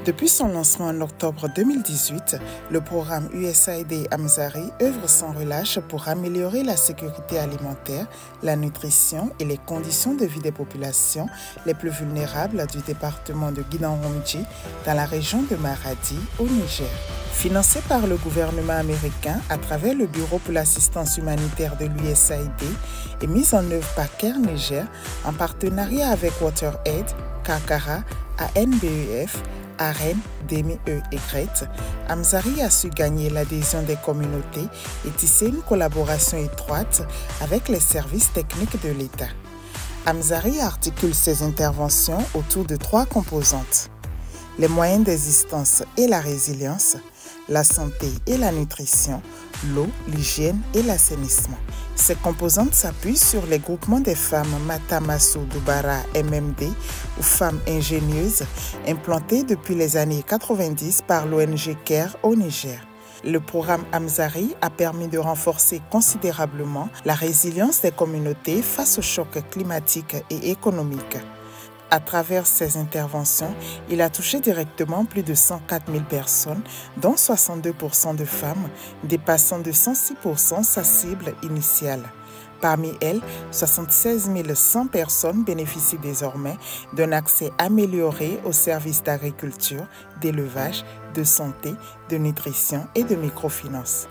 Depuis son lancement en octobre 2018, le programme USAID Amzari œuvre sans relâche pour améliorer la sécurité alimentaire, la nutrition et les conditions de vie des populations les plus vulnérables du département de Guindan-Romdji dans la région de Maradi, au Niger. Financé par le gouvernement américain à travers le Bureau pour l'assistance humanitaire de l'USAID et mis en œuvre par CARE Niger en partenariat avec WaterAid, Kakara, ANBEF, AREN, DEME et GRET, Amzari a su gagner l'adhésion des communautés et tisser une collaboration étroite avec les services techniques de l'État. Amzari articule ses interventions autour de 3 composantes: les moyens d'existence et la résilience, la santé et la nutrition, l'eau, l'hygiène et l'assainissement. Ces composantes s'appuient sur les groupements des femmes Matamasso Doubara MMD ou femmes ingénieuses implantées depuis les années 90 par l'ONG CARE au Niger. Le programme Amzari a permis de renforcer considérablement la résilience des communautés face aux chocs climatiques et économiques. À travers ses interventions, il a touché directement plus de 104 000 personnes, dont 62% de femmes, dépassant de 106% sa cible initiale. Parmi elles, 76 100 personnes bénéficient désormais d'un accès amélioré aux services d'agriculture, d'élevage, de santé, de nutrition et de microfinance.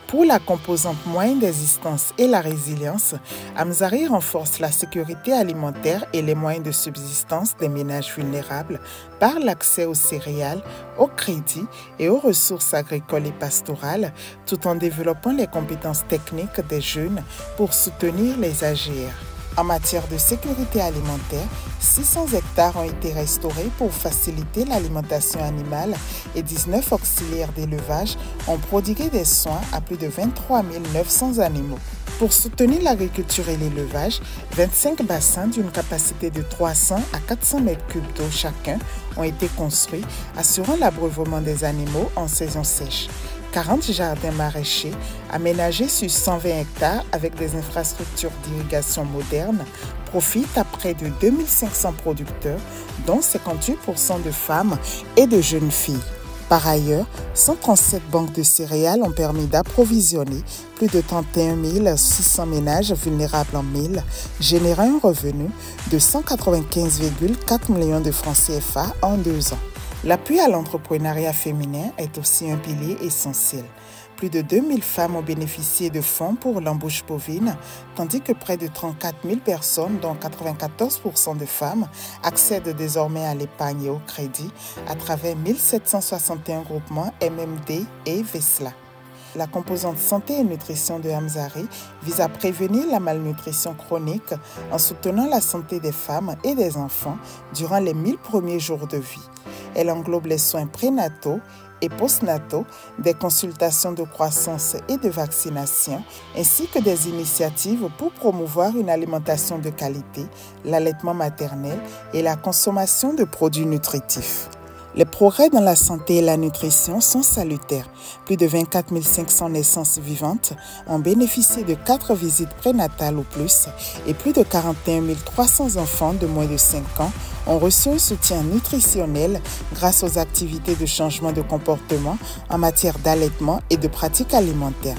Pour la composante moyenne d'existence et la résilience, Amzari renforce la sécurité alimentaire et les moyens de subsistance des ménages vulnérables par l'accès aux céréales, au crédit et aux ressources agricoles et pastorales, tout en développant les compétences techniques des jeunes pour soutenir les AGR. En matière de sécurité alimentaire, 600 hectares ont été restaurés pour faciliter l'alimentation animale et 19 auxiliaires d'élevage ont prodigué des soins à plus de 23 900 animaux. Pour soutenir l'agriculture et l'élevage, 25 bassins d'une capacité de 300 à 400 mètres cubes d'eau chacun ont été construits, assurant l'abreuvement des animaux en saison sèche. 40 jardins maraîchers aménagés sur 120 hectares avec des infrastructures d'irrigation modernes profitent à près de 2500 producteurs, dont 58% de femmes et de jeunes filles. Par ailleurs, 137 banques de céréales ont permis d'approvisionner plus de 31 600 ménages vulnérables en mil, générant un revenu de 195,4 millions de francs CFA en 2 ans. L'appui à l'entrepreneuriat féminin est aussi un pilier essentiel. Plus de 2000 femmes ont bénéficié de fonds pour l'embauche bovine, tandis que près de 34 000 personnes, dont 94% de femmes, accèdent désormais à l'épargne et au crédit à travers 1761 groupements MMD et VESLA. La composante santé et nutrition de Amzari vise à prévenir la malnutrition chronique en soutenant la santé des femmes et des enfants durant les 1000 premiers jours de vie. Elle englobe les soins prénataux et postnataux, des consultations de croissance et de vaccination, ainsi que des initiatives pour promouvoir une alimentation de qualité, l'allaitement maternel et la consommation de produits nutritifs. Les progrès dans la santé et la nutrition sont salutaires. Plus de 24 500 naissances vivantes ont bénéficié de 4 visites prénatales ou plus et plus de 41 300 enfants de moins de 5 ans ont reçu un soutien nutritionnel grâce aux activités de changement de comportement en matière d'allaitement et de pratiques alimentaires.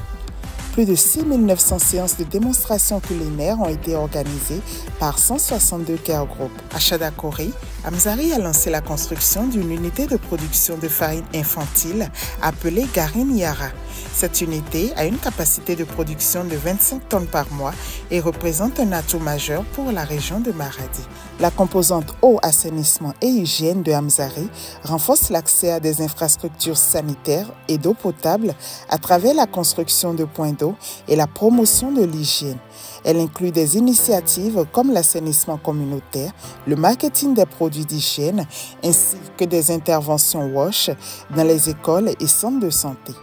Plus de 6 900 séances de démonstration culinaire ont été organisées par 162 care groups. À Chadakori, Amzari a lancé la construction d'une unité de production de farine infantile appelée Garine Yara. Cette unité a une capacité de production de 25 tonnes par mois et représente un atout majeur pour la région de Maradi. La composante eau, assainissement et hygiène de Amzari renforce l'accès à des infrastructures sanitaires et d'eau potable à travers la construction de points d'eau et la promotion de l'hygiène. Elle inclut des initiatives comme l'assainissement communautaire, le marketing des produits d'hygiène ainsi que des interventions WASH dans les écoles et centres de santé.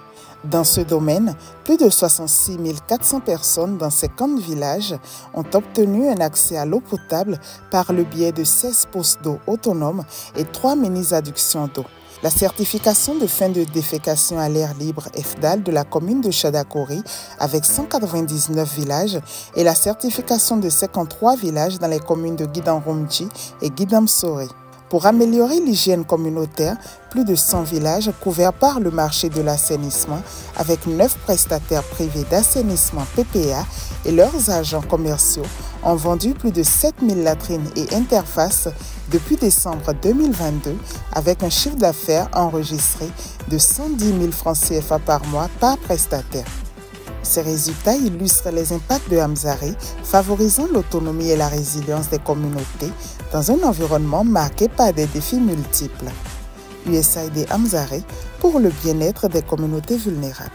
Dans ce domaine, plus de 66 400 personnes dans 50 villages ont obtenu un accès à l'eau potable par le biais de 16 postes d'eau autonomes et 3 mini-adductions d'eau. La certification de fin de défécation à l'air libre EFDAL de la commune de Chadakori avec 199 villages et la certification de 53 villages dans les communes de Guindan-Romdji et Guidam-Soré. Pour améliorer l'hygiène communautaire, plus de 100 villages couverts par le marché de l'assainissement avec 9 prestataires privés d'assainissement PPA et leurs agents commerciaux ont vendu plus de 7000 latrines et interfaces depuis décembre 2022 avec un chiffre d'affaires enregistré de 110 000 francs CFA par mois par prestataire. Ces résultats illustrent les impacts de Amzari, favorisant l'autonomie et la résilience des communautés dans un environnement marqué par des défis multiples. USAID Amzari pour le bien-être des communautés vulnérables.